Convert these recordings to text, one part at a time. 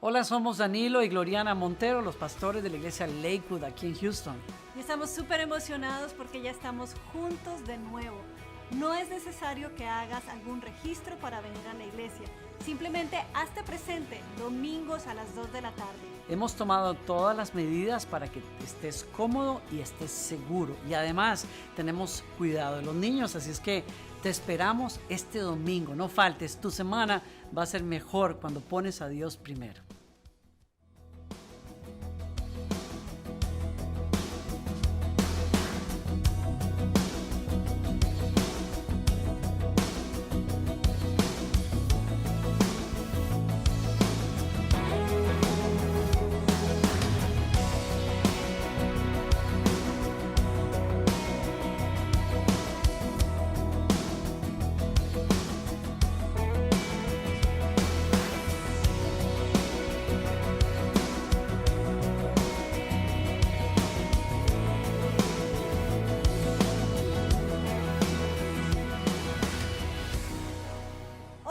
Hola, somos Danilo y Gloriana Montero, los pastores de la iglesia Lakewood aquí en Houston. Y estamos súper emocionados porque ya estamos juntos de nuevo. No es necesario que hagas algún registro para venir a la iglesia. Simplemente hazte presente domingos a las 2 de la tarde. Hemos tomado todas las medidas para que estés cómodo y estés seguro. Y además tenemos cuidado de los niños, así es que te esperamos este domingo. No faltes, tu semana va a ser mejor cuando pones a Dios primero.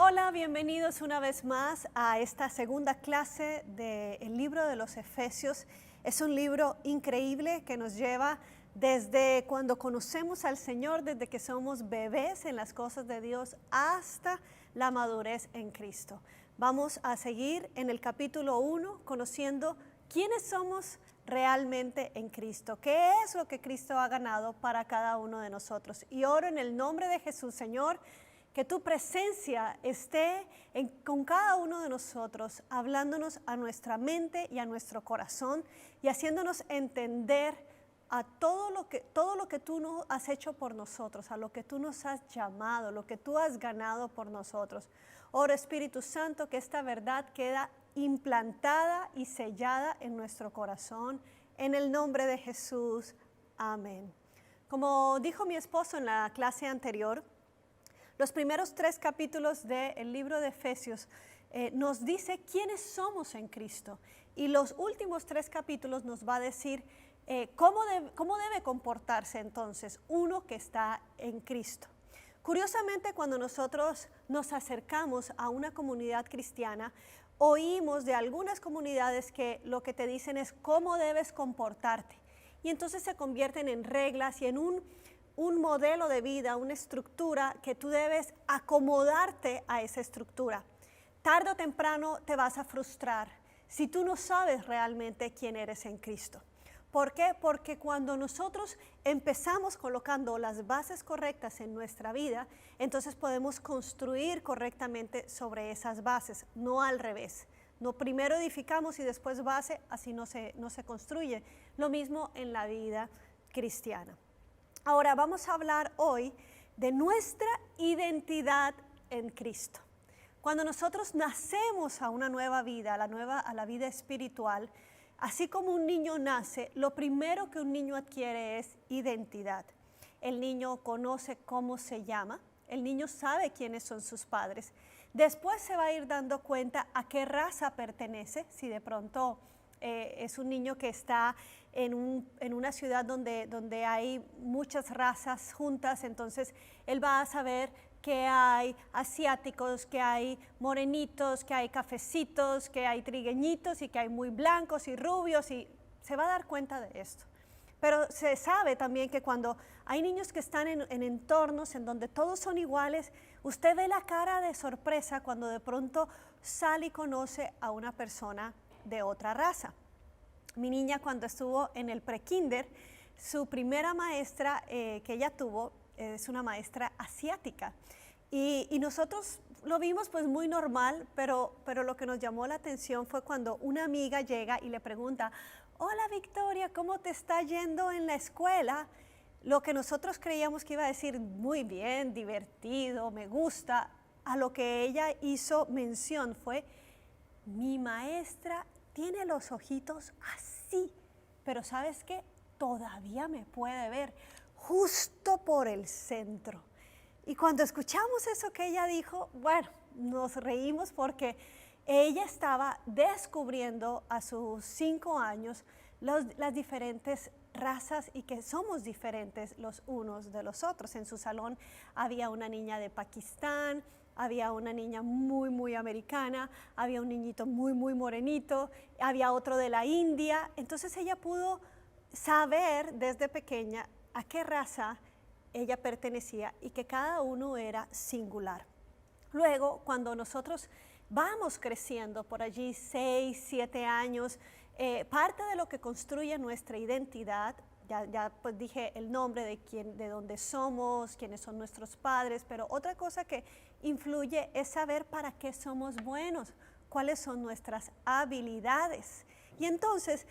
Hola, bienvenidos una vez más a esta segunda clase del libro de los Efesios. Es un libro increíble que nos lleva desde cuando conocemos al Señor, desde que somos bebés en las cosas de Dios hasta la madurez en Cristo. Vamos a seguir en el capítulo 1 conociendo quiénes somos realmente en Cristo, qué es lo que Cristo ha ganado para cada uno de nosotros. Y oro en el nombre de Jesús, Señor, que tu presencia esté con cada uno de nosotros, hablándonos a nuestra mente y a nuestro corazón y haciéndonos entender a todo lo que tú nos has hecho por nosotros, a lo que tú nos has llamado, lo que tú has ganado por nosotros. Oro, Espíritu Santo, que esta verdad queda implantada y sellada en nuestro corazón, en el nombre de Jesús. Amén. Como dijo mi esposo en la clase anterior, los primeros 3 capítulos del libro de Efesios nos dice quiénes somos en Cristo. Y los últimos 3 capítulos nos va a decir cómo debe comportarse entonces uno que está en Cristo. Curiosamente, cuando nosotros nos acercamos a una comunidad cristiana, oímos de algunas comunidades que lo que te dicen es cómo debes comportarte. Y entonces se convierten en reglas y en un modelo de vida, una estructura que tú debes acomodarte a esa estructura. Tarde o temprano te vas a frustrar si tú no sabes realmente quién eres en Cristo. ¿Por qué? Porque cuando nosotros empezamos colocando las bases correctas en nuestra vida, entonces podemos construir correctamente sobre esas bases, no al revés. No primero edificamos y después base, así no se construye. Lo mismo en la vida cristiana. Ahora vamos a hablar hoy de nuestra identidad en Cristo. Cuando nosotros nacemos a una nueva vida, a la vida espiritual, así como un niño nace, lo primero que un niño adquiere es identidad. El niño conoce cómo se llama, el niño sabe quiénes son sus padres. Después se va a ir dando cuenta a qué raza pertenece, si de pronto es un niño que está en una ciudad donde hay muchas razas juntas, entonces él va a saber que hay asiáticos, que hay morenitos, que hay cafecitos, que hay trigueñitos y que hay muy blancos y rubios, y se va a dar cuenta de esto. Pero se sabe también que cuando hay niños que están en entornos en donde todos son iguales, usted ve la cara de sorpresa cuando de pronto sale y conoce a una persona de otra raza. Mi niña, cuando estuvo en el prekinder, su primera maestra que ella tuvo es una maestra asiática. Y nosotros lo vimos pues muy normal, pero lo que nos llamó la atención fue cuando una amiga llega y le pregunta: hola Victoria, ¿cómo te está yendo en la escuela? Lo que nosotros creíamos que iba a decir muy bien, divertido, me gusta, a lo que ella hizo mención fue: mi maestra tiene los ojitos así, pero ¿sabes qué? Todavía me puede ver justo por el centro. Y cuando escuchamos eso que ella dijo, bueno, nos reímos porque ella estaba descubriendo a sus 5 años las diferentes razas y que somos diferentes los unos de los otros. En su salón había una niña de Pakistán, había una niña muy, muy americana, había un niñito muy, muy morenito, había otro de la India. Entonces ella pudo saber desde pequeña a qué raza ella pertenecía y que cada uno era singular. Luego, cuando nosotros vamos creciendo por allí 6, 7 años, parte de lo que construye nuestra identidad, ya pues dije el nombre de dónde somos, quiénes son nuestros padres, pero otra cosa que influye es saber para qué somos buenos, cuáles son nuestras habilidades. Y entonces,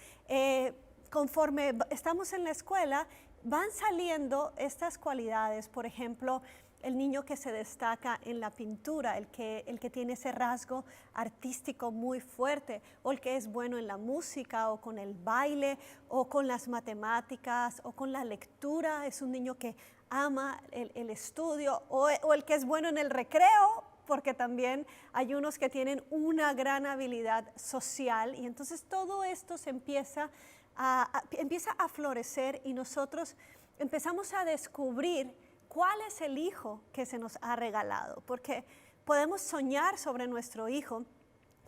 conforme estamos en la escuela, van saliendo estas cualidades. Por ejemplo, el niño que se destaca en la pintura, el que tiene ese rasgo artístico muy fuerte, o el que es bueno en la música, o con el baile, o con las matemáticas, o con la lectura, es un niño que ama el estudio, o el que es bueno en el recreo, porque también hay unos que tienen una gran habilidad social, y entonces todo esto se empieza a florecer y nosotros empezamos a descubrir cuál es el hijo que se nos ha regalado, porque podemos soñar sobre nuestro hijo,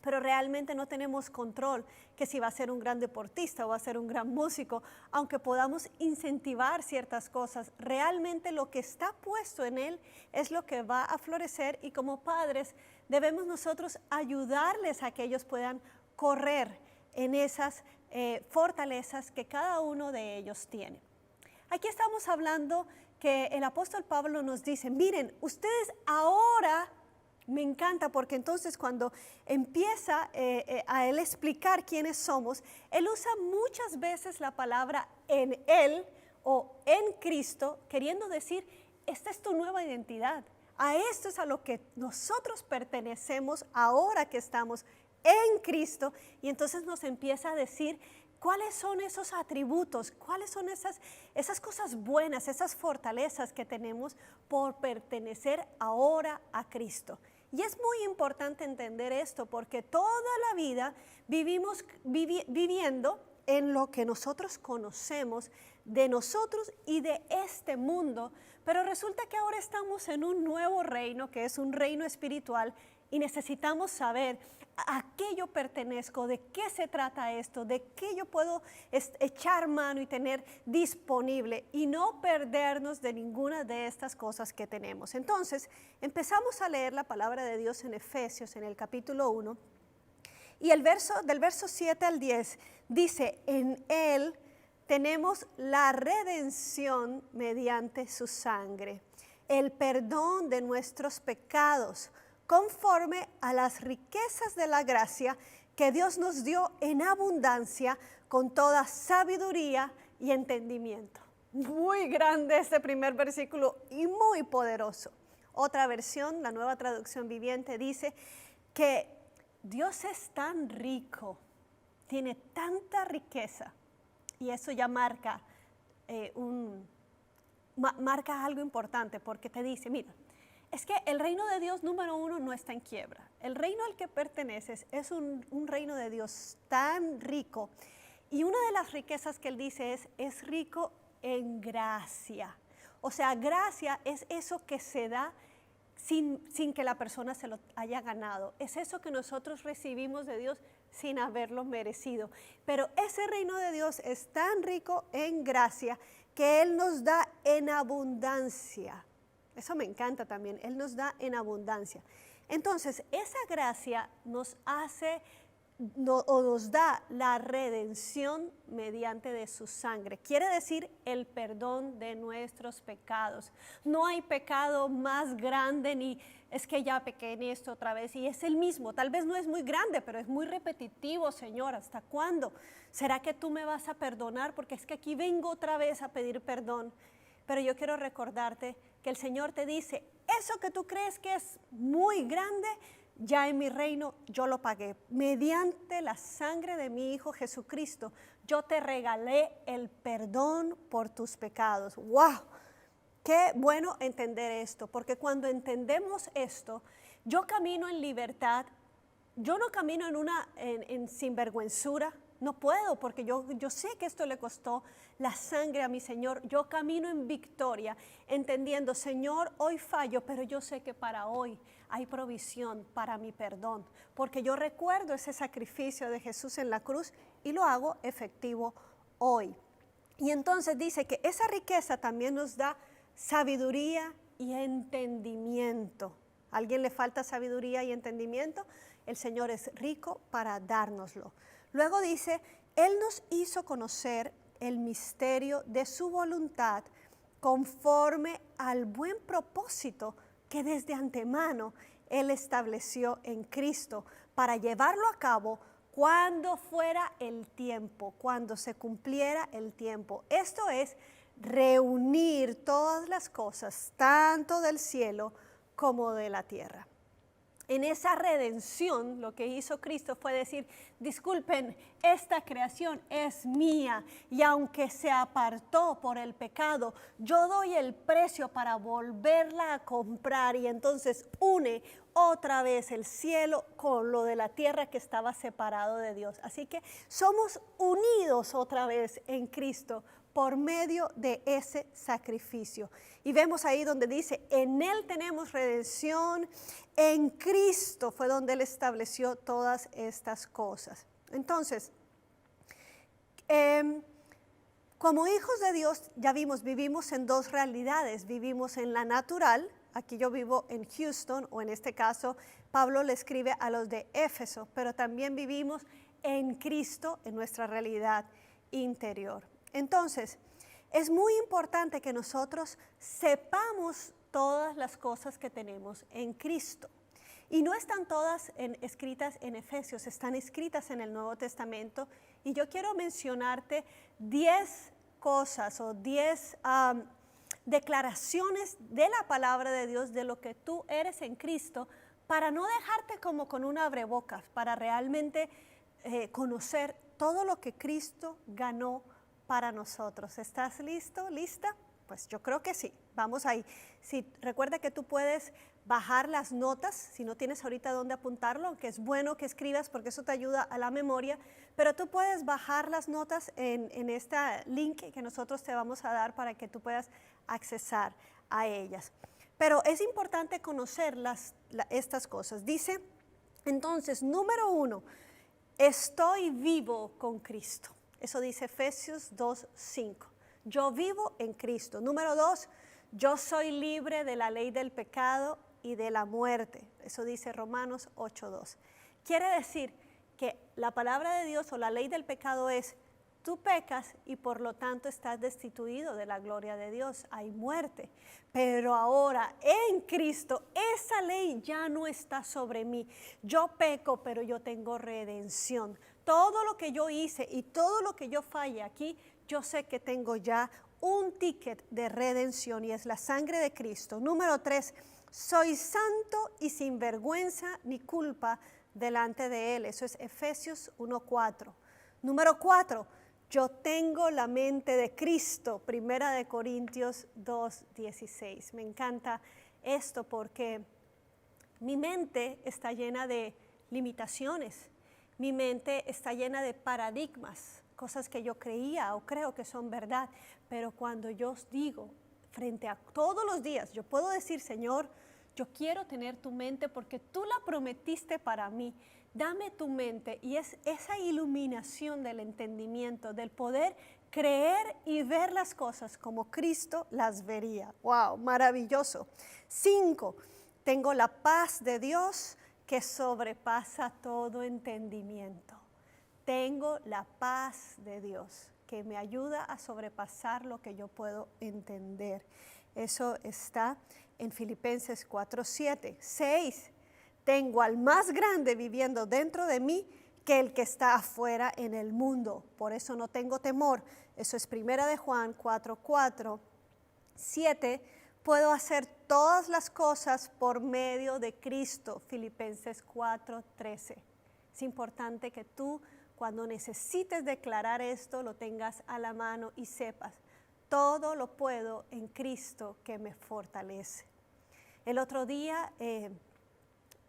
pero realmente no tenemos control que si va a ser un gran deportista o va a ser un gran músico, aunque podamos incentivar ciertas cosas, realmente lo que está puesto en él es lo que va a florecer, y como padres debemos nosotros ayudarles a que ellos puedan correr en esas fortalezas que cada uno de ellos tiene. Aquí estamos hablando que el apóstol Pablo nos dice, miren, ustedes ahora, me encanta porque entonces cuando empieza a él explicar quiénes somos, él usa muchas veces la palabra en él o en Cristo, queriendo decir, esta es tu nueva identidad, a esto es a lo que nosotros pertenecemos ahora que estamos en Cristo, y entonces nos empieza a decir cuáles son esos atributos, cuáles son esas cosas buenas, esas fortalezas que tenemos por pertenecer ahora a Cristo. Y es muy importante entender esto porque toda la vida vivimos viviendo en lo que nosotros conocemos de nosotros y de este mundo, pero resulta que ahora estamos en un nuevo reino que es un reino espiritual y necesitamos saber a qué yo pertenezco, de qué se trata esto, de qué yo puedo echar mano y tener disponible y no perdernos de ninguna de estas cosas que tenemos. Entonces, empezamos a leer la palabra de Dios en Efesios, en el capítulo 1, y del verso 7 al 10 dice, en Él tenemos la redención mediante su sangre, el perdón de nuestros pecados, conforme a las riquezas de la gracia que Dios nos dio en abundancia con toda sabiduría y entendimiento. Muy grande este primer versículo y muy poderoso. Otra versión, la Nueva Traducción Viviente, dice que Dios es tan rico, tiene tanta riqueza, y eso ya marca algo importante porque te dice, mira, es que el reino de Dios, número uno, no está en quiebra. El reino al que perteneces es un reino de Dios tan rico. Y una de las riquezas que él dice es rico en gracia. O sea, gracia es eso que se da sin que la persona se lo haya ganado. Es eso que nosotros recibimos de Dios sin haberlo merecido. Pero ese reino de Dios es tan rico en gracia que Él nos da en abundancia. Eso me encanta también, Él nos da en abundancia. Entonces, esa gracia nos nos da la redención mediante de su sangre. Quiere decir el perdón de nuestros pecados. No hay pecado más grande, ni es que ya pequé en esto otra vez, y es el mismo. Tal vez no es muy grande, pero es muy repetitivo, Señor. ¿Hasta cuándo? ¿Será que tú me vas a perdonar? Porque es que aquí vengo otra vez a pedir perdón. Pero yo quiero recordarte que el Señor te dice, eso que tú crees que es muy grande, ya en mi reino yo lo pagué. Mediante la sangre de mi Hijo Jesucristo, yo te regalé el perdón por tus pecados. ¡Wow! Qué bueno entender esto, porque cuando entendemos esto, yo camino en libertad, yo no camino en sinvergüenzura, no puedo porque yo sé que esto le costó la sangre a mi Señor. Yo camino en victoria, entendiendo, Señor, hoy fallo, pero yo sé que para hoy hay provisión para mi perdón, porque yo recuerdo ese sacrificio de Jesús en la cruz y lo hago efectivo hoy. Y entonces dice que esa riqueza también nos da sabiduría y entendimiento. ¿A alguien le falta sabiduría y entendimiento? El Señor es rico para dárnoslo. Luego dice, Él nos hizo conocer el misterio de su voluntad conforme al buen propósito que desde antemano Él estableció en Cristo para llevarlo a cabo cuando fuera el tiempo, cuando se cumpliera el tiempo. Esto es reunir todas las cosas, tanto del cielo como de la tierra. En esa redención, lo que hizo Cristo fue decir, disculpen, esta creación es mía y aunque se apartó por el pecado, yo doy el precio para volverla a comprar y entonces une otra vez el cielo con lo de la tierra que estaba separado de Dios. Así que somos unidos otra vez en Cristo por medio de ese sacrificio. Y vemos ahí donde dice, en Él tenemos redención, en Cristo fue donde Él estableció todas estas cosas. Entonces, como hijos de Dios, ya vimos, vivimos en dos realidades. Vivimos en la natural, aquí yo vivo en Houston, o en este caso, Pablo le escribe a los de Éfeso, pero también vivimos en Cristo, en nuestra realidad interior. Entonces, es muy importante que nosotros sepamos todas las cosas que tenemos en Cristo. Y no están todas escritas en Efesios, están escritas en el Nuevo Testamento. Y yo quiero mencionarte 10 cosas o 10 declaraciones de la palabra de Dios de lo que tú eres en Cristo, para no dejarte como con un abrebocas, para realmente conocer todo lo que Cristo ganó para nosotros. ¿Estás listo? ¿Lista? Pues yo creo que sí. Vamos ahí. Sí, recuerda que tú puedes bajar las notas, si no tienes ahorita dónde apuntarlo, aunque es bueno que escribas porque eso te ayuda a la memoria, pero tú puedes bajar las notas en este link que nosotros te vamos a dar para que tú puedas accesar a ellas. Pero es importante conocer estas cosas. Dice, entonces, número 1, estoy vivo con Cristo. Eso dice Efesios 2:5. Yo vivo en Cristo. Número 2, yo soy libre de la ley del pecado y de la muerte. Eso dice Romanos 8:2. Quiere decir que la palabra de Dios o la ley del pecado es, tú pecas y por lo tanto estás destituido de la gloria de Dios. Hay muerte. Pero ahora en Cristo esa ley ya no está sobre mí. Yo peco, pero yo tengo redención. Todo lo que yo hice y todo lo que yo falle aquí, yo sé que tengo ya un ticket de redención y es la sangre de Cristo. Número 3, soy santo y sin vergüenza ni culpa delante de Él. Eso es Efesios 1:4. Número 4, yo tengo la mente de Cristo. Primera de Corintios 2:16. Me encanta esto porque mi mente está llena de limitaciones. Mi mente está llena de paradigmas, cosas que yo creía o creo que son verdad. Pero cuando yo os digo, frente a todos los días, yo puedo decir, Señor, yo quiero tener tu mente porque tú la prometiste para mí. Dame tu mente. Y es esa iluminación del entendimiento, del poder creer y ver las cosas como Cristo las vería. ¡Wow! Maravilloso. 5, tengo la paz de Dios que sobrepasa todo entendimiento. Tengo la paz de Dios que me ayuda a sobrepasar lo que yo puedo entender. Eso está en Filipenses 4:7. 6, tengo al más grande viviendo dentro de mí que el que está afuera en el mundo. Por eso no tengo temor. Eso es Primera de Juan 4:4. 7, puedo hacer todas las cosas por medio de Cristo. Filipenses 4:13. Es importante que tú, cuando necesites declarar esto, lo tengas a la mano y sepas, todo lo puedo en Cristo que me fortalece. El otro día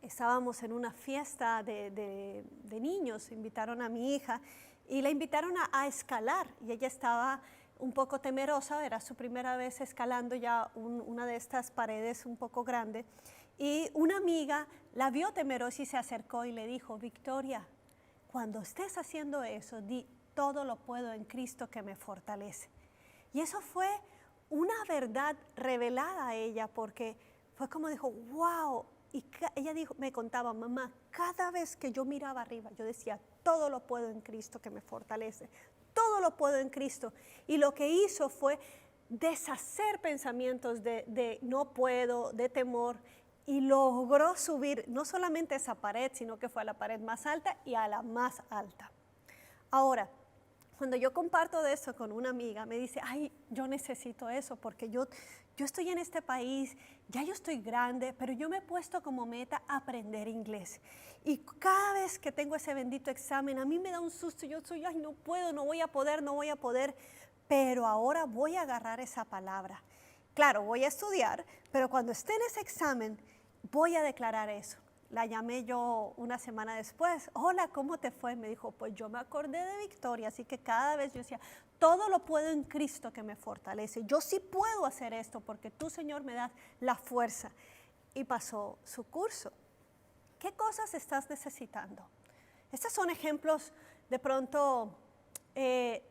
estábamos en una fiesta de niños, invitaron a mi hija y la invitaron a escalar y ella estaba un poco temerosa, era su primera vez escalando ya una de estas paredes un poco grande, y una amiga la vio temerosa y se acercó y le dijo: Victoria, cuando estés haciendo eso, di: todo lo puedo en Cristo que me fortalece. Y eso fue una verdad revelada a ella, porque fue como dijo: wow. Y ella dijo, me contaba: mamá, cada vez que yo miraba arriba, yo decía: todo lo puedo en Cristo que me fortalece, todo lo puedo en Cristo. Y lo que hizo fue deshacer pensamientos de no puedo, de temor, y logró subir no solamente esa pared, sino que fue a la pared más alta y a la más alta. Ahora, cuando yo comparto de eso con una amiga, me dice: ay, yo necesito eso porque yo estoy en este país, ya yo estoy grande, pero yo me he puesto como meta aprender inglés. Y cada vez que tengo ese bendito examen, a mí me da un susto, yo soy: ay, no puedo, no voy a poder, pero ahora voy a agarrar esa palabra. Claro, voy a estudiar, pero cuando esté en ese examen, voy a declarar eso. La llamé yo una semana después: hola, ¿cómo te fue? Me dijo: pues yo me acordé de Victoria, así que cada vez yo decía: todo lo puedo en Cristo que me fortalece. Yo sí puedo hacer esto porque tú, Señor, me das la fuerza. Y pasó su curso. ¿Qué cosas estás necesitando? Estos son ejemplos de pronto,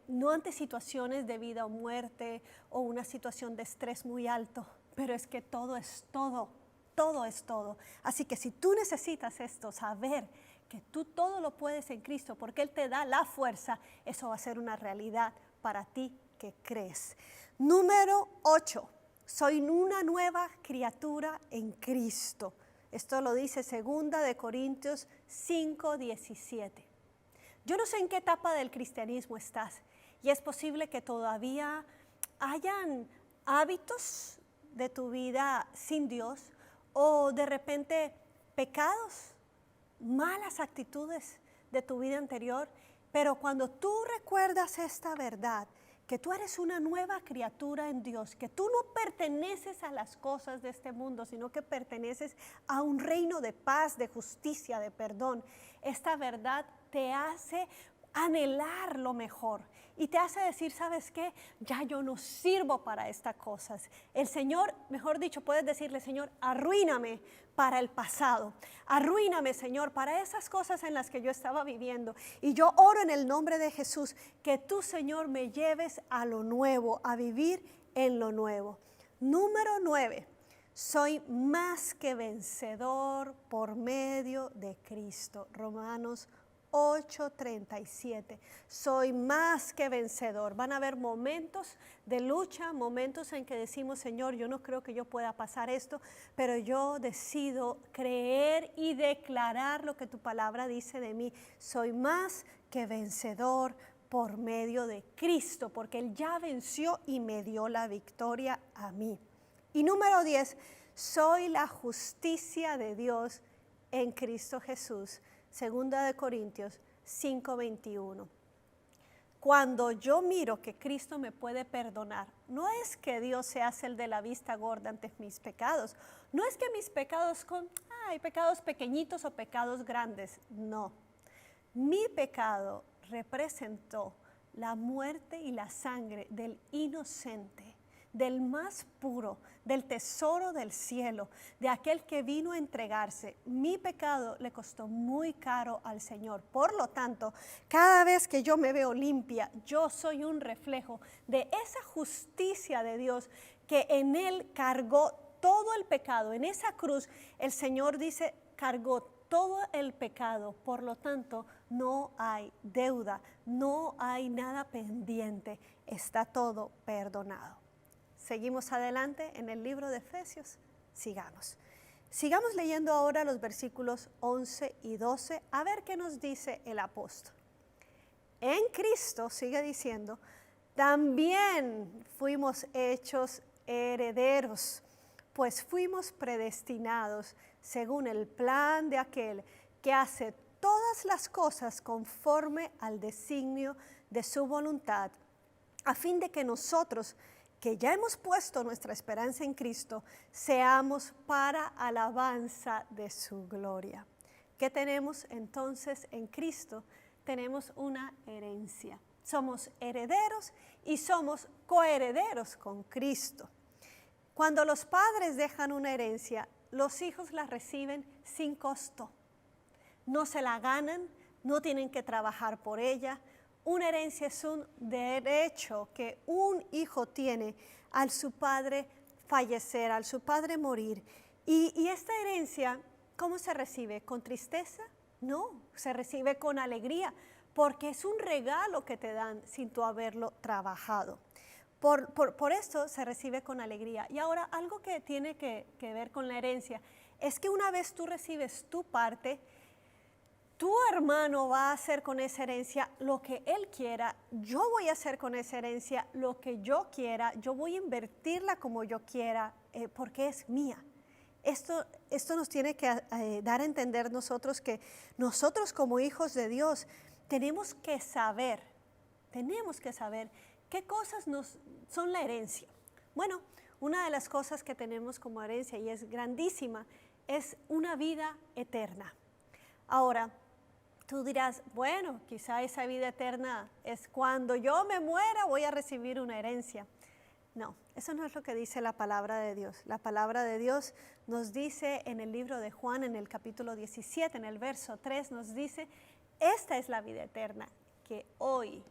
no ante situaciones de vida o muerte o una situación de estrés muy alto, pero es que todo es todo. Todo es todo. Así que si tú necesitas esto, saber que tú todo lo puedes en Cristo porque Él te da la fuerza, eso va a ser una realidad para ti que crees. Número 8. Soy una nueva criatura en Cristo. Esto lo dice 2 Corintios 5:17. Yo no sé en qué etapa del cristianismo estás y es posible que todavía hayan hábitos de tu vida sin Dios, o de repente pecados, malas actitudes de tu vida anterior, pero cuando tú recuerdas esta verdad, que tú eres una nueva criatura en Dios, que tú no perteneces a las cosas de este mundo, sino que perteneces a un reino de paz, de justicia, de perdón, esta verdad te hace anhelar lo mejor y te hace decir: ¿sabes qué? Ya yo no sirvo para estas cosas. El Señor, mejor dicho, puedes decirle: Señor, arruíname para el pasado, arruíname, Señor, para esas cosas en las que yo estaba viviendo. Y yo oro en el nombre de Jesús que tú, Señor, me lleves a lo nuevo, a vivir en lo nuevo. Número 9. Soy más que vencedor por medio de Cristo. Romanos 8:37. Soy más que vencedor. Van a haber momentos de lucha, momentos en que decimos: Señor, yo no creo que yo pueda pasar esto, pero yo decido creer y declarar lo que tu palabra dice de mí. Soy más que vencedor por medio de Cristo, porque Él ya venció y me dio la victoria a mí. Y número 10, soy la justicia de Dios en Cristo Jesús. 2 Corintios 5:21. Cuando yo miro que Cristo me puede perdonar, no es que Dios se hace el de la vista gorda ante mis pecados. No es que mis pecados pecados pequeñitos o pecados grandes. No. Mi pecado representó la muerte y la sangre del inocente, del más puro, del tesoro del cielo, de aquel que vino a entregarse. Mi pecado le costó muy caro al Señor. Por lo tanto, cada vez que yo me veo limpia, yo soy un reflejo de esa justicia de Dios que en Él cargó todo el pecado. En esa cruz, el Señor dice, cargó todo el pecado. Por lo tanto, no hay deuda, no hay nada pendiente. Está todo perdonado. Seguimos adelante en el libro de Efesios. Sigamos leyendo ahora los versículos 11 y 12, a ver qué nos dice el apóstol. En Cristo, sigue diciendo, también fuimos hechos herederos, pues fuimos predestinados según el plan de aquel que hace todas las cosas conforme al designio de su voluntad, a fin de que nosotros que ya hemos puesto nuestra esperanza en Cristo, seamos para alabanza de su gloria. ¿Qué tenemos entonces en Cristo? Tenemos una herencia. Somos herederos y somos coherederos con Cristo. Cuando los padres dejan una herencia, los hijos la reciben sin costo. No se la ganan, no tienen que trabajar por ella. Una herencia es un derecho que un hijo tiene al su padre fallecer, al su padre morir. Y esta herencia, ¿cómo se recibe? ¿Con tristeza? No, se recibe con alegría, porque es un regalo que te dan sin tú haberlo trabajado. Por esto se recibe con alegría. Y ahora algo que tiene que ver con la herencia es que una vez tú recibes tu parte, tu hermano va a hacer con esa herencia lo que él quiera, yo voy a hacer con esa herencia lo que yo quiera, yo voy a invertirla como yo quiera, porque es mía. Esto nos tiene que dar a entender nosotros que nosotros como hijos de Dios tenemos que saber qué cosas son la herencia. Bueno, una de las cosas que tenemos como herencia, y es grandísima, es una vida eterna. Ahora, tú dirás, bueno, quizá esa vida eterna es cuando yo me muera voy a recibir una herencia. No, eso no es lo que dice la palabra de Dios. La palabra de Dios nos dice en el libro de Juan, en el capítulo 17, en el verso 3, nos dice, esta es la vida eterna, que hoy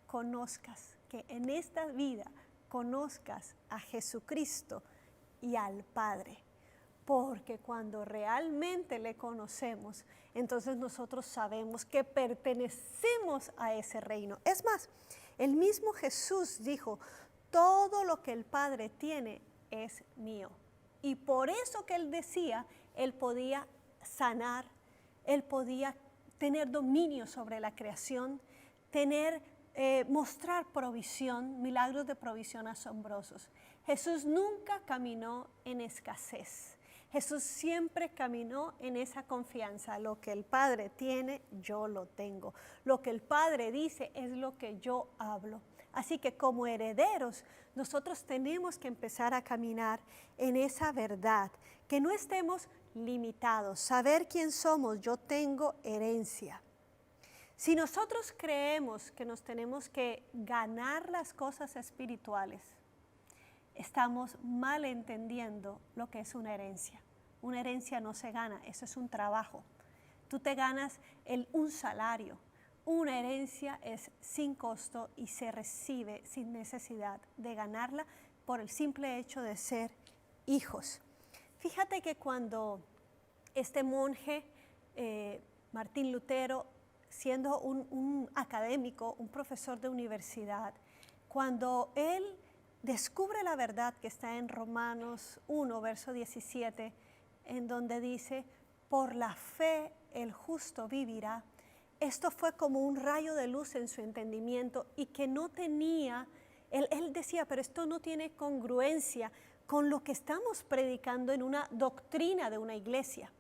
conozcas, que en esta vida conozcas a Jesucristo y al Padre. Porque cuando realmente le conocemos, entonces nosotros sabemos que pertenecemos a ese reino. Es más, el mismo Jesús dijo, todo lo que el Padre tiene es mío. Y por eso que él decía, él podía sanar, él podía tener dominio sobre la creación, mostrar provisión, milagros de provisión asombrosos. Jesús nunca caminó en escasez. Jesús siempre caminó en esa confianza. Lo que el Padre tiene, yo lo tengo. Lo que el Padre dice es lo que yo hablo. Así que como herederos, nosotros tenemos que empezar a caminar en esa verdad, que no estemos limitados, saber quién somos, yo tengo herencia. Si nosotros creemos que nos tenemos que ganar las cosas espirituales, estamos mal entendiendo lo que es una herencia. Una herencia no se gana, eso es un trabajo. Tú te ganas un salario. Una herencia es sin costo y se recibe sin necesidad de ganarla por el simple hecho de ser hijos. Fíjate que cuando este monje, Martín Lutero, siendo un académico, un profesor de universidad, cuando él descubre la verdad que está en Romanos 1, verso 17, en donde dice, por la fe el justo vivirá. Esto fue como un rayo de luz en su entendimiento y que no tenía, él decía, pero esto no tiene congruencia con lo que estamos predicando en una doctrina de una iglesia.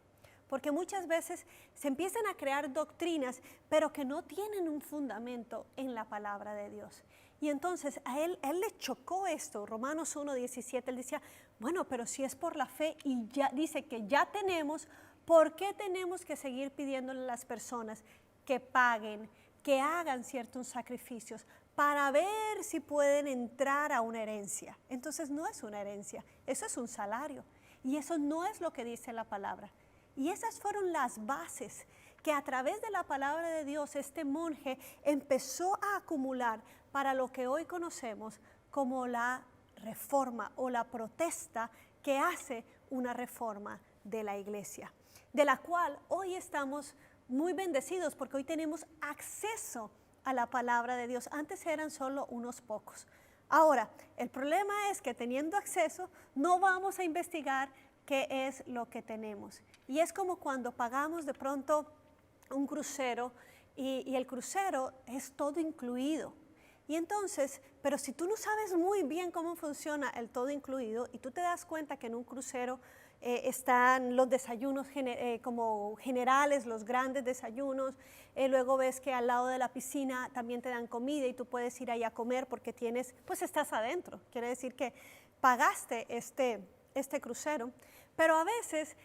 Porque muchas veces se empiezan a crear doctrinas, pero que no tienen un fundamento en la palabra de Dios. Y entonces a él le chocó esto, Romanos 1:17, él decía, bueno, pero si es por la fe y ya dice que ya tenemos, ¿por qué tenemos que seguir pidiéndole a las personas que paguen, que hagan ciertos sacrificios para ver si pueden entrar a una herencia? Entonces no es una herencia, eso es un salario y eso no es lo que dice la palabra. Y esas fueron las bases que a través de la palabra de Dios este monje empezó a acumular para lo que hoy conocemos como la reforma o la protesta que hace una reforma de la iglesia, de la cual hoy estamos muy bendecidos porque hoy tenemos acceso a la palabra de Dios. Antes eran solo unos pocos. Ahora, el problema es que teniendo acceso no vamos a investigar qué es lo que tenemos. Y es como cuando pagamos de pronto un crucero y el crucero es todo incluido. Y entonces, pero si tú no sabes muy bien cómo funciona el todo incluido y tú te das cuenta que en un crucero están los desayunos como generales, los grandes desayunos. Luego ves que al lado de la piscina también te dan comida y tú puedes ir ahí a comer porque pues estás adentro. Quiere decir que pagaste este crucero. Pero a veces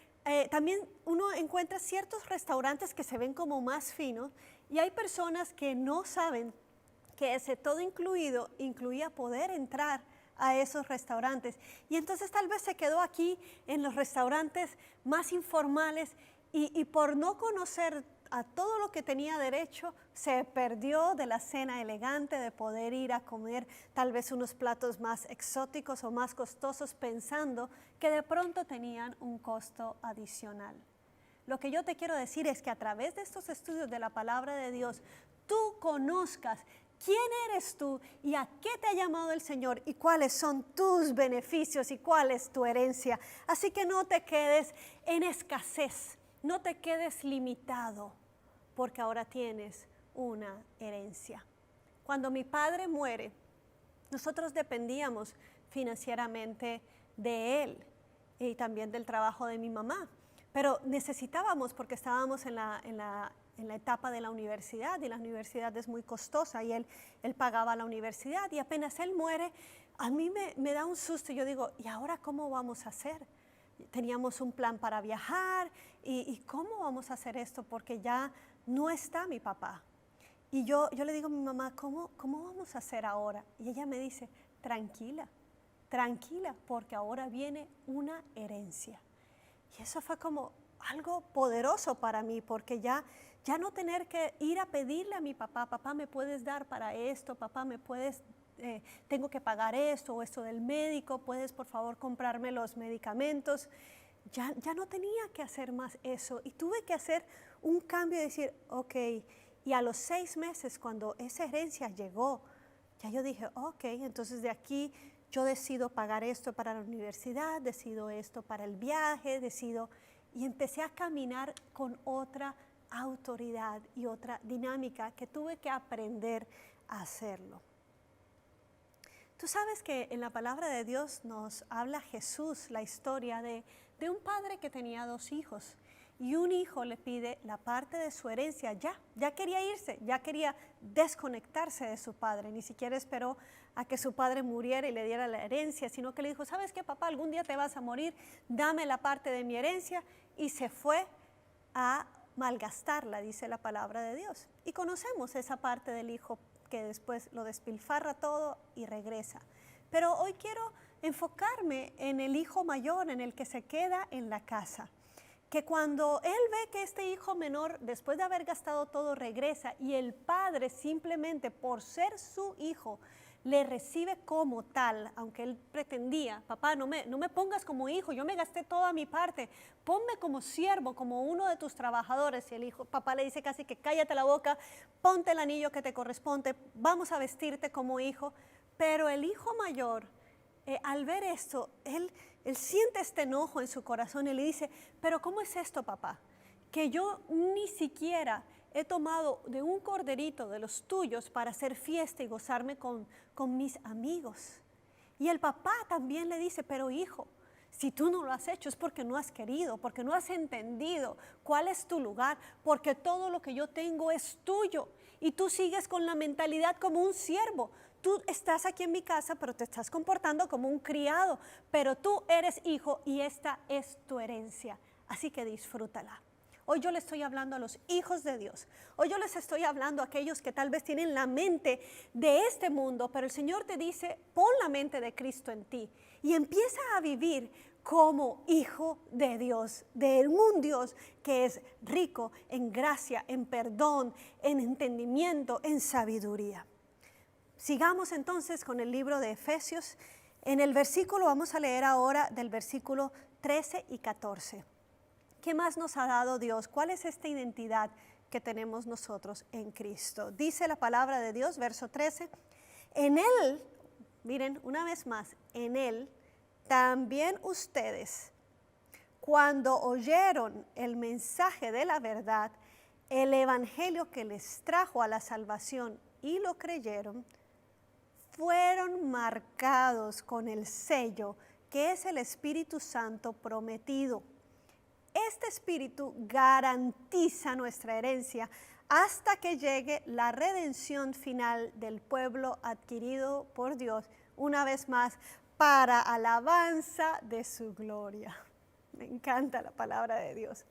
también uno encuentra ciertos restaurantes que se ven como más finos y hay personas que no saben que ese todo incluido incluía poder entrar a esos restaurantes. Y entonces tal vez se quedó aquí en los restaurantes más informales y por no conocer a todo lo que tenía derecho, se perdió de la cena elegante, de poder ir a comer tal vez unos platos más exóticos o más costosos, pensando que de pronto tenían un costo adicional. Lo que yo te quiero decir es que a través de estos estudios de la palabra de Dios, tú conozcas quién eres tú y a qué te ha llamado el Señor y cuáles son tus beneficios y cuál es tu herencia. Así que no te quedes en escasez, no te quedes limitado, porque ahora tienes una herencia. Cuando mi padre muere, nosotros dependíamos financieramente de él y también del trabajo de mi mamá, pero necesitábamos porque estábamos en la etapa de la universidad y la universidad es muy costosa y él pagaba la universidad y apenas él muere, a mí me da un susto y yo digo, ¿y ahora cómo vamos a hacer? Teníamos un plan para viajar y ¿cómo vamos a hacer esto? Porque ya no está mi papá. Y yo le digo a mi mamá, ¿cómo vamos a hacer ahora? Y ella me dice, tranquila, porque ahora viene una herencia. Y eso fue como algo poderoso para mí, porque ya no tener que ir a pedirle a mi papá, papá, ¿me puedes dar para esto? Papá, ¿me puedes tengo que pagar esto o esto del médico, puedes por favor comprarme los medicamentos? Ya no tenía que hacer más eso y tuve que hacer un cambio y decir, ok, y a los 6 meses cuando esa herencia llegó, ya yo dije, ok, entonces de aquí yo decido pagar esto para la universidad, decido esto para el viaje, y empecé a caminar con otra autoridad y otra dinámica que tuve que aprender a hacerlo. Tú sabes que en la palabra de Dios nos habla Jesús la historia de un padre que tenía 2 hijos y un hijo le pide la parte de su herencia, ya quería irse, ya quería desconectarse de su padre, ni siquiera esperó a que su padre muriera y le diera la herencia, sino que le dijo, ¿sabes qué, papá? Algún día te vas a morir, dame la parte de mi herencia, y se fue a malgastarla, dice la palabra de Dios. Y conocemos esa parte del hijo que después lo despilfarra todo y regresa. Pero hoy quiero enfocarme en el hijo mayor, en el que se queda en la casa. Que cuando él ve que este hijo menor, después de haber gastado todo, regresa y el padre simplemente por ser su hijo, le recibe como tal, aunque él pretendía, papá, no me pongas como hijo, yo me gasté toda mi parte, ponme como siervo, como uno de tus trabajadores. Y el hijo, papá le dice casi que cállate la boca, ponte el anillo que te corresponde, vamos a vestirte como hijo. Pero el hijo mayor, al ver esto, él siente este enojo en su corazón y le dice, pero ¿cómo es esto, papá? Que yo ni siquiera he tomado de un corderito de los tuyos para hacer fiesta y gozarme con mis amigos. Y el papá también le dice, pero hijo, si tú no lo has hecho es porque no has querido, porque no has entendido cuál es tu lugar, porque todo lo que yo tengo es tuyo y tú sigues con la mentalidad como un siervo. Tú estás aquí en mi casa, pero te estás comportando como un criado, pero tú eres hijo y esta es tu herencia, así que disfrútala. Hoy yo le estoy hablando a los hijos de Dios. Hoy yo les estoy hablando a aquellos que tal vez tienen la mente de este mundo, pero el Señor te dice, pon la mente de Cristo en ti y empieza a vivir como hijo de Dios, de un Dios que es rico en gracia, en perdón, en entendimiento, en sabiduría. Sigamos entonces con el libro de Efesios. En el versículo, vamos a leer ahora del versículo 13 y 14. ¿Qué más nos ha dado Dios? ¿Cuál es esta identidad que tenemos nosotros en Cristo? Dice la palabra de Dios, verso 13, en Él, miren una vez más, en Él también ustedes, cuando oyeron el mensaje de la verdad, el evangelio que les trajo a la salvación y lo creyeron, fueron marcados con el sello que es el Espíritu Santo prometido. Este Espíritu garantiza nuestra herencia hasta que llegue la redención final del pueblo adquirido por Dios, una vez más, para alabanza de su gloria. Me encanta la palabra de Dios.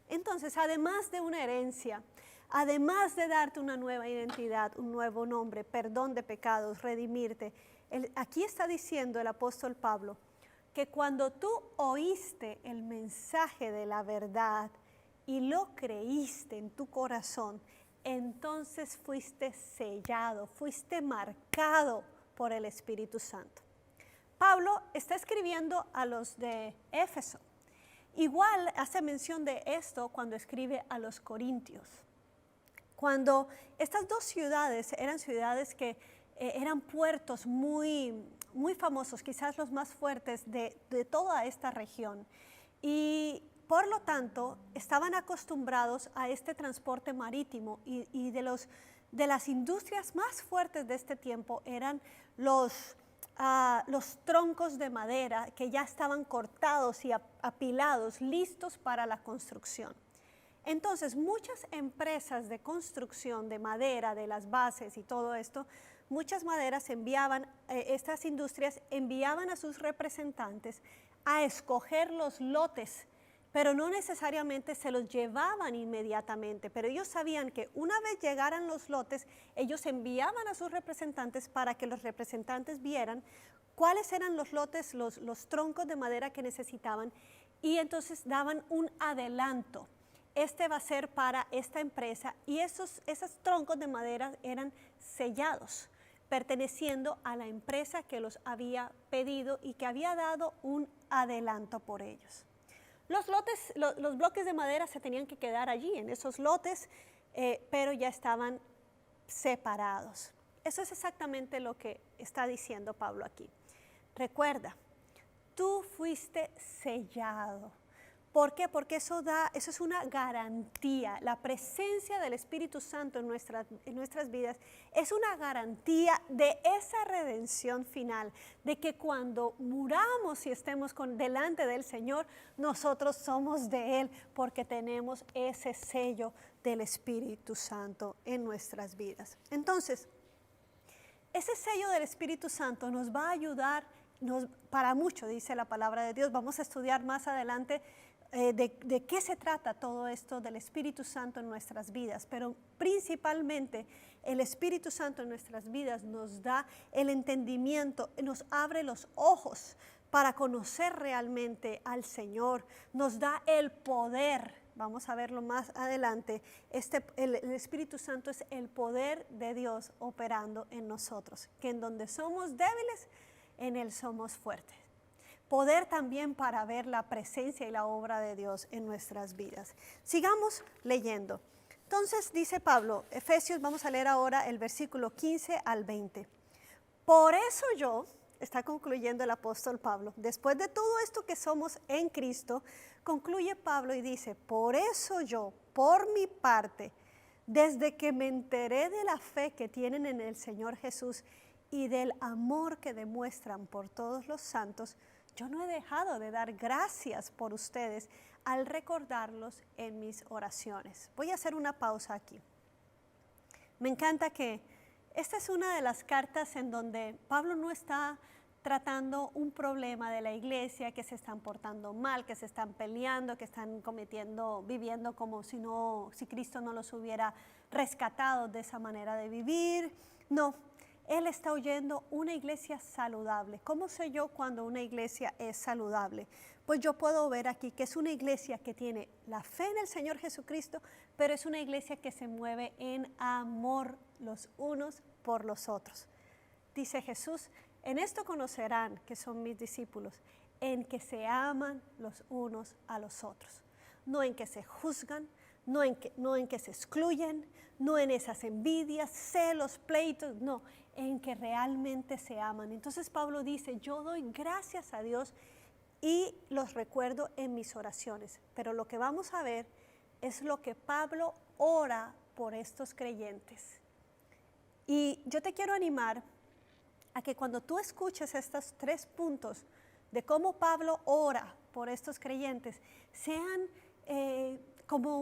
Entonces, además de una herencia, además de darte una nueva identidad, un nuevo nombre, perdón de pecados, redimirte, aquí está diciendo el apóstol Pablo que cuando tú oíste el mensaje de la verdad y lo creíste en tu corazón, entonces fuiste sellado, fuiste marcado por el Espíritu Santo. Pablo está escribiendo a los de Éfeso. Igual hace mención de esto cuando escribe a los Corintios. Cuando estas dos ciudades eran ciudades que eran puertos muy famosos, quizás los más fuertes de toda esta región. Y por lo tanto, estaban acostumbrados a este transporte marítimo y de las industrias más fuertes de este tiempo eran los troncos de madera que ya estaban cortados y apilados, listos para la construcción. Entonces, muchas empresas de construcción de madera, de las bases y todo esto, muchas maderas estas industrias enviaban a sus representantes a escoger los lotes, pero no necesariamente se los llevaban inmediatamente, pero ellos sabían que una vez llegaran los lotes, ellos enviaban a sus representantes para que los representantes vieran cuáles eran los lotes, los troncos de madera que necesitaban, y entonces daban un adelanto. Este va a ser para esta empresa, y esos troncos de madera eran sellados, perteneciendo a la empresa que los había pedido y que había dado un adelanto por ellos. Los bloques de madera se tenían que quedar allí, en esos lotes, pero ya estaban separados. Eso es exactamente lo que está diciendo Pablo aquí. Recuerda, tú fuiste sellado. ¿Por qué? Porque eso es una garantía. La presencia del Espíritu Santo en nuestras vidas es una garantía de esa redención final, de que cuando muramos y estemos delante del Señor, nosotros somos de Él, porque tenemos ese sello del Espíritu Santo en nuestras vidas. Entonces, ese sello del Espíritu Santo nos va a ayudar para mucho, dice la palabra de Dios. Vamos a estudiar más adelante de qué se trata todo esto del Espíritu Santo en nuestras vidas, pero principalmente el Espíritu Santo en nuestras vidas nos da el entendimiento, nos abre los ojos para conocer realmente al Señor, nos da el poder. Vamos a verlo más adelante. El Espíritu Santo es el poder de Dios operando en nosotros, que en donde somos débiles, en Él somos fuertes. Poder también para ver la presencia y la obra de Dios en nuestras vidas. Sigamos leyendo. Entonces dice Pablo, Efesios, vamos a leer ahora el versículo 15 al 20. Por eso yo, está concluyendo el apóstol Pablo, después de todo esto que somos en Cristo, concluye Pablo y dice, por eso yo, por mi parte, desde que me enteré de la fe que tienen en el Señor Jesús y del amor que demuestran por todos los santos, yo no he dejado de dar gracias por ustedes al recordarlos en mis oraciones. Voy a hacer una pausa aquí. Me encanta que esta es una de las cartas en donde Pablo no está tratando un problema de la iglesia, que se están portando mal, que se están peleando, que están viviendo como si Cristo no los hubiera rescatado de esa manera de vivir. No. Él está oyendo una iglesia saludable. ¿Cómo sé yo cuando una iglesia es saludable? Pues yo puedo ver aquí que es una iglesia que tiene la fe en el Señor Jesucristo, pero es una iglesia que se mueve en amor los unos por los otros. Dice Jesús, en esto conocerán que son mis discípulos, en que se aman los unos a los otros, no en que se juzgan, no en que se excluyen, no en esas envidias, celos, pleitos, no, en que realmente se aman. Entonces Pablo dice, yo doy gracias a Dios y los recuerdo en mis oraciones. Pero lo que vamos a ver es lo que Pablo ora por estos creyentes. Y yo te quiero animar a que cuando tú escuches estos 3 puntos, de cómo Pablo ora por estos creyentes, sean como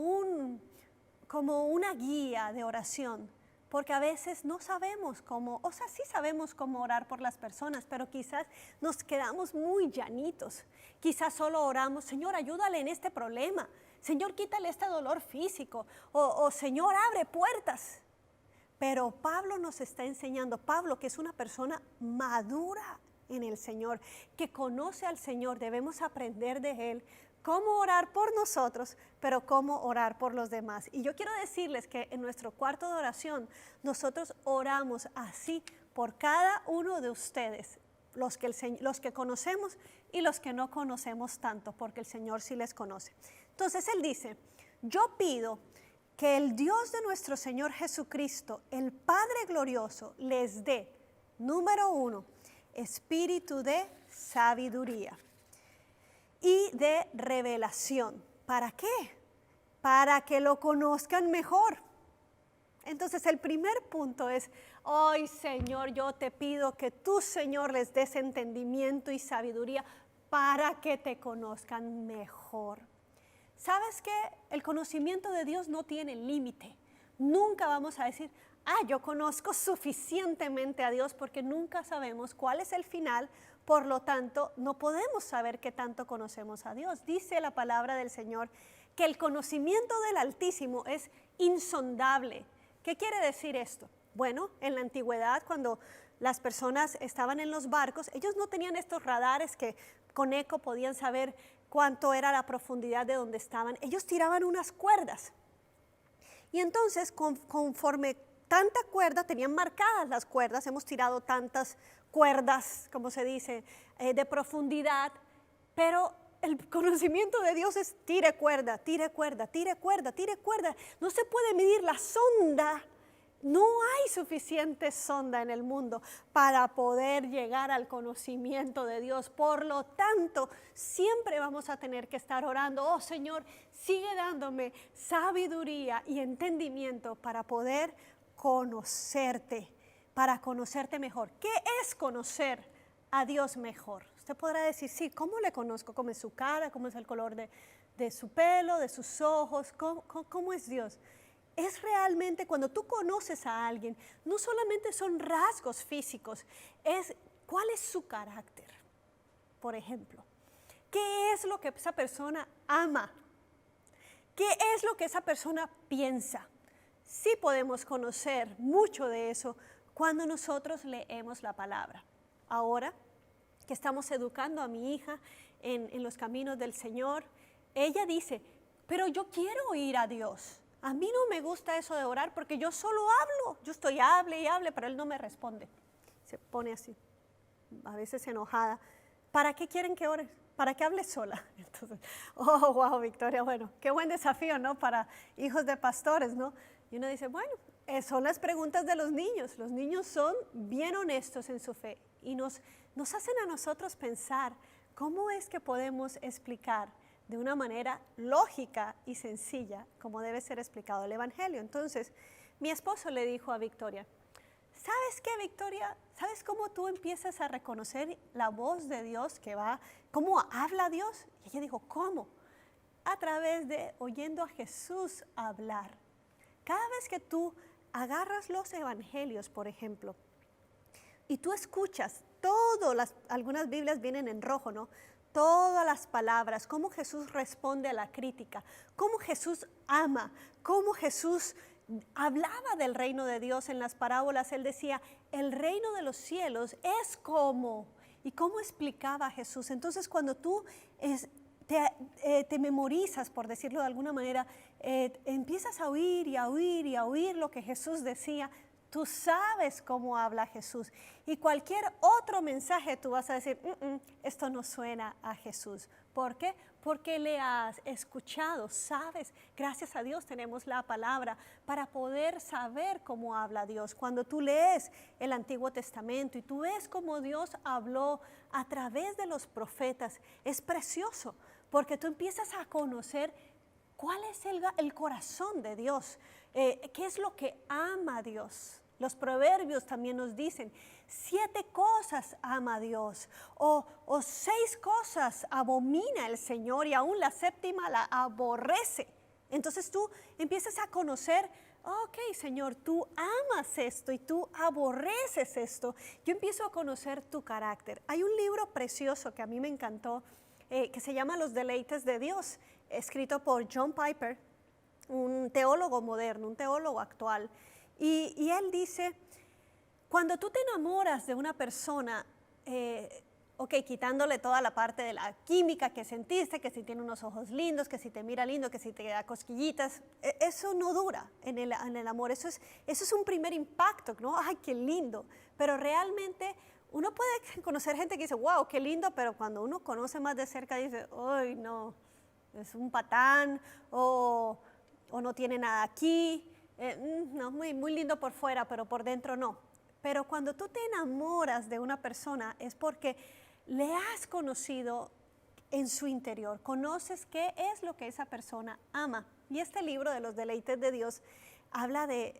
una guía de oración, porque a veces no sabemos cómo, o sea, sí sabemos cómo orar por las personas, pero quizás nos quedamos muy llanitos. Quizás solo oramos, Señor, ayúdale en este problema. Señor, quítale este dolor físico. O Señor, abre puertas. Pero Pablo nos está enseñando, Pablo, que es una persona madura en el Señor, que conoce al Señor, debemos aprender de Él cómo orar por nosotros, pero cómo orar por los demás. Y yo quiero decirles que en nuestro cuarto de oración, nosotros oramos así por cada uno de ustedes, los que conocemos y los que no conocemos tanto, porque el Señor sí les conoce. Entonces Él dice, yo pido que el Dios de nuestro Señor Jesucristo, el Padre glorioso, les dé, número 1, espíritu de sabiduría y de revelación. ¿Para qué? Para que lo conozcan mejor. Entonces el primer punto es, ay Señor, yo te pido que tú, Señor, les des entendimiento y sabiduría para que te conozcan mejor. ¿Sabes qué? El conocimiento de Dios no tiene límite. Nunca vamos a decir, yo conozco suficientemente a Dios, porque nunca sabemos cuál es el final. Por lo tanto, no podemos saber qué tanto conocemos a Dios. Dice la palabra del Señor que el conocimiento del Altísimo es insondable. ¿Qué quiere decir esto? Bueno, en la antigüedad, cuando las personas estaban en los barcos, ellos no tenían estos radares que con eco podían saber cuánto era la profundidad de donde estaban. Ellos tiraban unas cuerdas. Y entonces, conforme tanta cuerda, tenían marcadas las cuerdas, hemos tirado tantas cuerdas, como se dice, de profundidad, pero el conocimiento de Dios es tire cuerda, tire cuerda, tire cuerda, tire cuerda. No se puede medir la sonda. No hay suficiente sonda en el mundo para poder llegar al conocimiento de Dios. Por lo tanto, siempre vamos a tener que estar orando, oh Señor, sigue dándome sabiduría y entendimiento para poder conocerte mejor. ¿Qué es conocer a Dios mejor? Usted podrá decir, sí, ¿cómo le conozco? ¿Cómo es su cara? ¿Cómo es el color de su pelo, de sus ojos? ¿Cómo es Dios? Es realmente cuando tú conoces a alguien, no solamente son rasgos físicos, es cuál es su carácter. Por ejemplo, ¿qué es lo que esa persona ama? ¿Qué es lo que esa persona piensa? Sí podemos conocer mucho de eso cuando nosotros leemos la palabra. Ahora que estamos educando a mi hija en los caminos del Señor, ella dice, pero yo quiero oír a Dios. A mí no me gusta eso de orar porque yo solo hablo. Yo estoy hable y hable, pero Él no me responde. Se pone así, a veces enojada. ¿Para qué quieren que ores? ¿Para qué hables sola? Entonces, oh, wow, Victoria, bueno, qué buen desafío, ¿no? Para hijos de pastores, ¿no? Y uno dice, bueno, son las preguntas de los niños. Los niños son bien honestos en su fe y nos hacen a nosotros pensar cómo es que podemos explicar de una manera lógica y sencilla como debe ser explicado el Evangelio. Entonces, mi esposo le dijo a Victoria, ¿sabes qué, Victoria? ¿Sabes cómo tú empiezas a reconocer la voz de Dios que va, cómo habla Dios? Y ella dijo, ¿cómo? A través de oyendo a Jesús hablar. Cada vez que tú agarras los evangelios, por ejemplo, y tú escuchas algunas Biblias vienen en rojo, ¿no? Todas las palabras, cómo Jesús responde a la crítica, cómo Jesús ama, cómo Jesús hablaba del reino de Dios en las parábolas. Él decía, el reino de los cielos es como, y cómo explicaba Jesús. Entonces, cuando tú te memorizas, por decirlo de alguna manera, empiezas a oír y a oír y a oír lo que Jesús decía, tú sabes cómo habla Jesús. Y cualquier otro mensaje tú vas a decir, esto no suena a Jesús. ¿Por qué? Porque le has escuchado, sabes. Gracias a Dios tenemos la palabra para poder saber cómo habla Dios. Cuando tú lees el Antiguo Testamento y tú ves cómo Dios habló a través de los profetas, es precioso, porque tú empiezas a conocer cuál es el corazón de Dios, qué es lo que ama Dios. Los proverbios también nos dicen, 7 cosas ama Dios, o 6 cosas abomina el Señor y aún la 7ª la aborrece. Entonces tú empiezas a conocer, ok, Señor, tú amas esto y tú aborreces esto. Yo empiezo a conocer tu carácter. Hay un libro precioso que a mí me encantó, que se llama Los deleites de Dios, escrito por John Piper, un teólogo moderno, un teólogo actual. Y él dice, cuando tú te enamoras de una persona, quitándole toda la parte de la química que sentiste, que si tiene unos ojos lindos, que si te mira lindo, que si te da cosquillitas, eso no dura en el amor, eso es un primer impacto, ¿no? ¡Ay, qué lindo! Pero realmente uno puede conocer gente que dice, wow, qué lindo, pero cuando uno conoce más de cerca dice, ¡ay, no! Es un patán, o no tiene nada aquí, no, muy lindo por fuera, pero por dentro no. Pero cuando tú te enamoras de una persona es porque le has conocido en su interior, conoces qué es lo que esa persona ama. Y este libro de los deleites de Dios habla de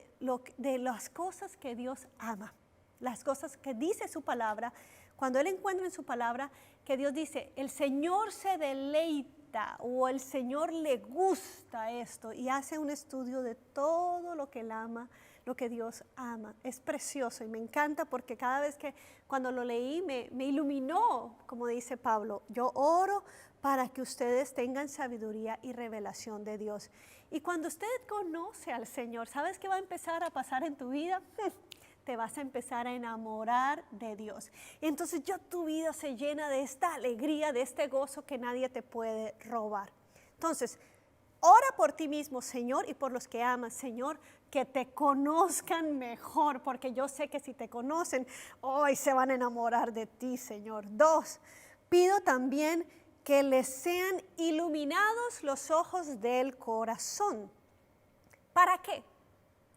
las cosas que Dios ama, las cosas que dice su palabra. Cuando él encuentra en su palabra que Dios dice, el Señor se deleita o el Señor le gusta esto, y hace un estudio de todo lo que él ama, lo que Dios ama. Es precioso y me encanta porque cada vez que cuando lo leí me iluminó, como dice Pablo. Yo oro para que ustedes tengan sabiduría y revelación de Dios. Y cuando usted conoce al Señor, ¿sabes qué va a empezar a pasar en tu vida? Te vas a empezar a enamorar de Dios. Y entonces ya tu vida se llena de esta alegría, de este gozo que nadie te puede robar. Entonces, ora por ti mismo, Señor, y por los que amas, Señor, que te conozcan mejor, porque yo sé que si te conocen, hoy se van a enamorar de ti, Señor. 2, pido también que les sean iluminados los ojos del corazón. ¿Para qué?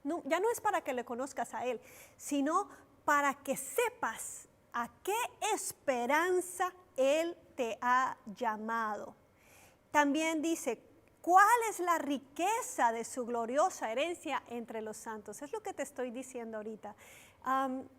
No, ya no es para que le conozcas a Él, sino para que sepas a qué esperanza Él te ha llamado. También dice, ¿cuál es la riqueza de su gloriosa herencia entre los santos? Es lo que te estoy diciendo ahorita.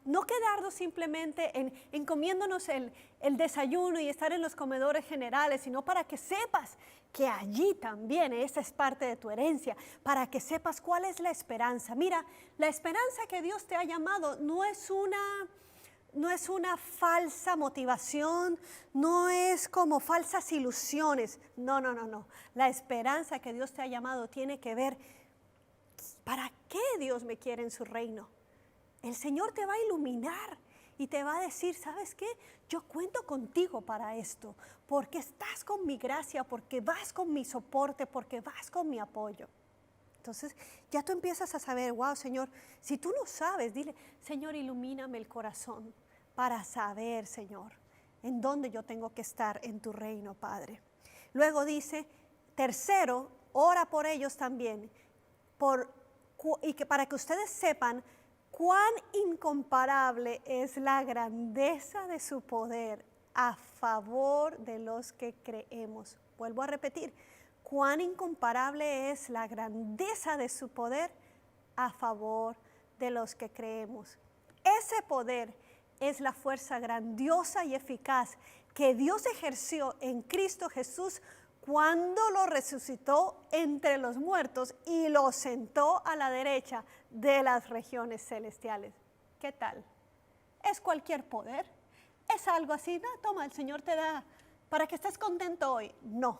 No quedarnos simplemente en comiéndonos el desayuno y estar en los comedores generales, sino para que sepas que allí también esa es parte de tu herencia, para que sepas cuál es la esperanza. Mira, la esperanza que Dios te ha llamado no es una falsa motivación, no es como falsas ilusiones. No. La esperanza que Dios te ha llamado tiene que ver, ¿para qué Dios me quiere en su reino? El Señor te va a iluminar y te va a decir, ¿sabes qué? Yo cuento contigo para esto, porque estás con mi gracia, porque vas con mi soporte, porque vas con mi apoyo. Entonces ya tú empiezas a saber, wow, Señor, si tú no sabes, dile, Señor, ilumíname el corazón para saber, Señor, en dónde yo tengo que estar en tu reino, Padre. Luego dice, 3, ora por ellos también, para que ustedes sepan cuán incomparable es la grandeza de su poder a favor de los que creemos. Vuelvo a repetir, cuán incomparable es la grandeza de su poder a favor de los que creemos. Ese poder es la fuerza grandiosa y eficaz que Dios ejerció en Cristo Jesús cuando lo resucitó entre los muertos y lo sentó a la derecha de las regiones celestiales. ¿Qué tal? ¿Es cualquier poder? ¿Es algo así? No, toma, el Señor te da para que estés contento hoy. No,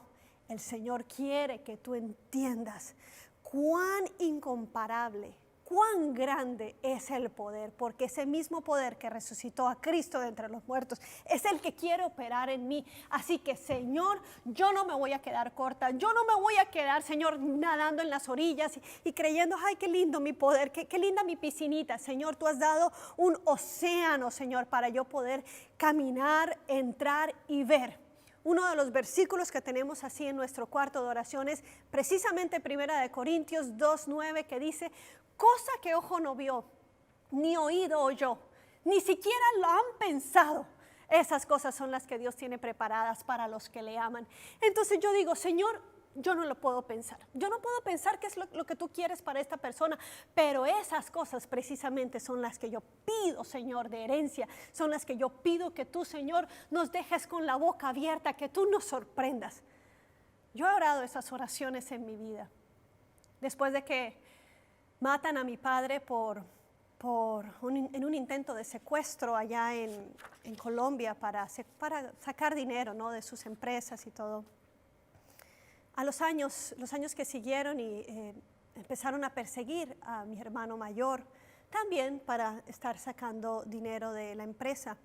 el Señor quiere que tú entiendas cuán incomparable, cuán grande es el poder, porque ese mismo poder que resucitó a Cristo de entre los muertos es el que quiere operar en mí. Así que, Señor, yo no me voy a quedar corta, yo no me voy a quedar, Señor, nadando en las orillas y creyendo, ay, qué lindo mi poder, qué linda mi piscinita. Señor, tú has dado un océano, Señor, para yo poder caminar, entrar y ver. Uno de los versículos que tenemos así en nuestro cuarto de oración es precisamente 1 Corintios 2:9, que dice, cosa que ojo no vio, ni oído oyó, ni siquiera lo han pensado. Esas cosas son las que Dios tiene preparadas para los que le aman. Entonces yo digo, Señor, yo no lo puedo pensar. Yo no puedo pensar qué es lo que tú quieres para esta persona, pero esas cosas precisamente son las que yo pido, Señor, de herencia. Son las que yo pido que tú, Señor, nos dejes con la boca abierta, que tú nos sorprendas. Yo he orado esas oraciones en mi vida. Después de que matan a mi padre en un intento de secuestro allá en Colombia para sacar dinero, ¿no?, de sus empresas y todo. A los años que siguieron empezaron a perseguir a mi hermano mayor, también para estar sacando dinero de la empresa.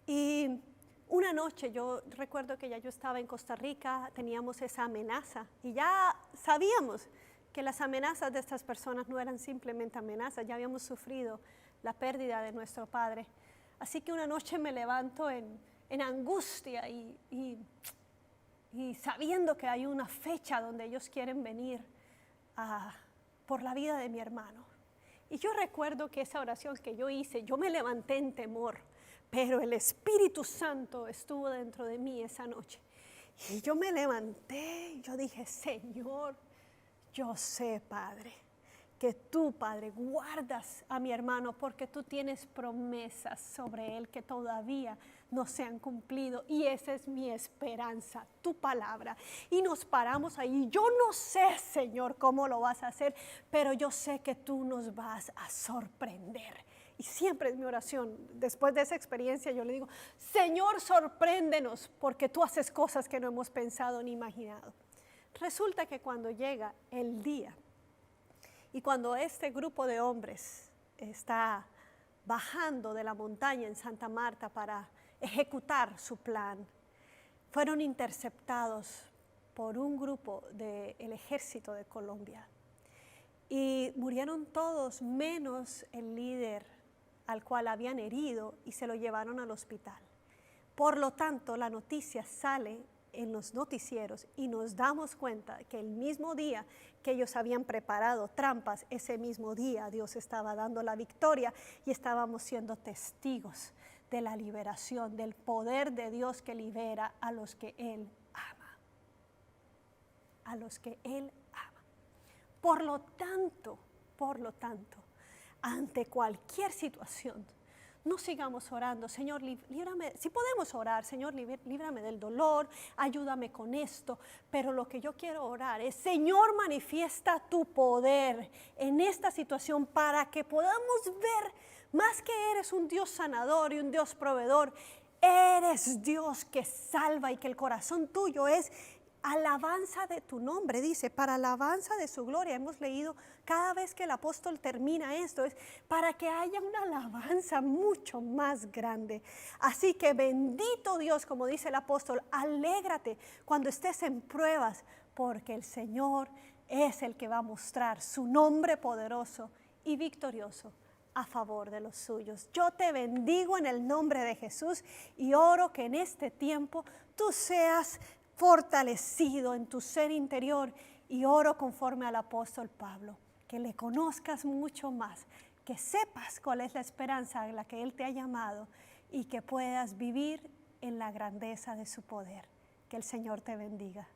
Y una noche, yo recuerdo que ya yo estaba en Costa Rica, teníamos esa amenaza y ya sabíamos que las amenazas de estas personas no eran simplemente amenazas, ya habíamos sufrido la pérdida de nuestro padre. Así que una noche me levanto en angustia y sabiendo que hay una fecha donde ellos quieren venir por la vida de mi hermano. Y yo recuerdo que esa oración que yo hice, yo me levanté en temor, pero el Espíritu Santo estuvo dentro de mí esa noche. Y yo me levanté y yo dije, Señor, yo sé, Padre, que tú, Padre, guardas a mi hermano porque tú tienes promesas sobre él que todavía no se han cumplido y esa es mi esperanza, tu palabra. Y nos paramos ahí. Yo no sé, Señor, cómo lo vas a hacer, pero yo sé que tú nos vas a sorprender. Y siempre es mi oración. Después de esa experiencia yo le digo, Señor, sorpréndenos porque tú haces cosas que no hemos pensado ni imaginado. Resulta que cuando llega el día y cuando este grupo de hombres está bajando de la montaña en Santa Marta para ejecutar su plan, fueron interceptados por un grupo del ejército de Colombia y murieron todos menos el líder al cual habían herido y se lo llevaron al hospital. Por lo tanto, la noticia sale en los noticieros y nos damos cuenta que el mismo día que ellos habían preparado trampas, ese mismo día Dios estaba dando la victoria y estábamos siendo testigos de la liberación, del poder de Dios que libera a los que Él ama. A los que Él ama. Por lo tanto, ante cualquier situación, no sigamos orando, Señor, líbrame, si podemos orar, Señor, líbrame del dolor, ayúdame con esto, pero lo que yo quiero orar es, Señor, manifiesta tu poder en esta situación para que podamos ver, más que eres un Dios sanador y un Dios proveedor, eres Dios que salva y que el corazón tuyo es alabanza de tu nombre, dice, para alabanza de su gloria. Hemos leído cada vez que el apóstol termina esto, es para que haya una alabanza mucho más grande. Así que bendito Dios, como dice el apóstol, alégrate cuando estés en pruebas, porque el Señor es el que va a mostrar su nombre poderoso y victorioso a favor de los suyos. Yo te bendigo en el nombre de Jesús y oro que en este tiempo tú seas fortalecido en tu ser interior y oro conforme al apóstol Pablo, que le conozcas mucho más, que sepas cuál es la esperanza a la que Él te ha llamado y que puedas vivir en la grandeza de su poder. Que el Señor te bendiga.